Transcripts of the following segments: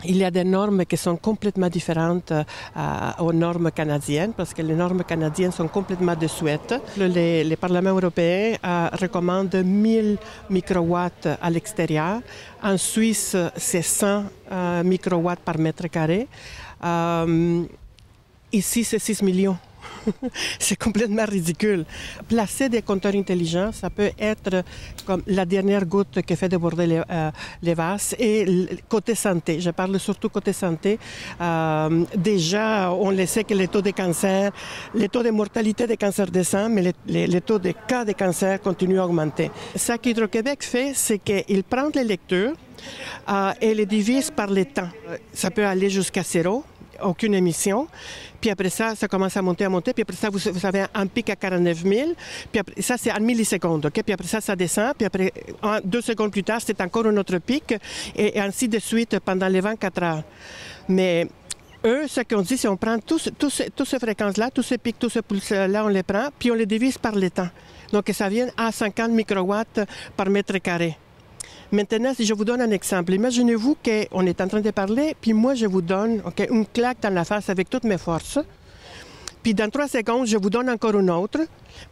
Il y a des normes qui sont complètement différentes aux normes canadiennes parce que les normes canadiennes sont complètement désuètes. Les parlements européens recommandent 1000 microwatts à l'extérieur. En Suisse, c'est 100 microwatts par mètre carré. Ici, c'est 6 millions. C'est complètement ridicule. Placer des compteurs intelligents, ça peut être comme la dernière goutte qui fait déborder les vases. Et côté santé, je parle surtout côté santé, déjà, on le sait que les taux de cancer, les taux de mortalité des cancers des sang, mais les taux de cas de cancer continuent à augmenter. Ce qu'Hydro-Québec fait, c'est qu'il prend les lecteurs et les divise par les temps. Ça peut aller jusqu'à 0. Aucune émission. Puis après ça, ça commence à monter. Puis après ça, vous avez un pic à 49 000. Puis après, ça, c'est en millisecondes. Okay? Puis après ça, ça descend. Puis après, 2 secondes plus tard, c'est encore un autre pic. Et ainsi de suite pendant les 24 heures. Mais eux, ce qu'on dit, c'est qu'on prend toutes ces fréquences-là, tous ces pics, tous ces pulses-là, on les prend, puis on les divise par les temps. Donc, ça vient à 50 microwatts par mètre carré. Maintenant, si je vous donne un exemple, imaginez-vous qu'on est en train de parler, puis moi, je vous donne une claque dans la face avec toutes mes forces. Puis dans 3 secondes, je vous donne encore une autre.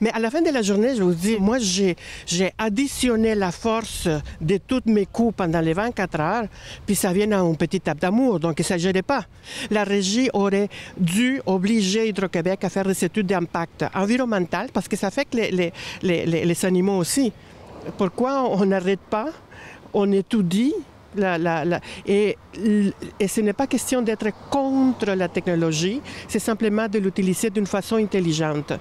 Mais à la fin de la journée, je vous dis, moi, j'ai additionné la force de tous mes coups pendant les 24 heures, puis ça vient à une petite tape d'amour, donc il ne s'agirait pas. La régie aurait dû obliger Hydro-Québec à faire des études d'impact environnemental, parce que ça fait que les animaux aussi. Pourquoi on n'arrête pas? On étudie, et ce n'est pas question d'être contre la technologie, c'est simplement de l'utiliser d'une façon intelligente.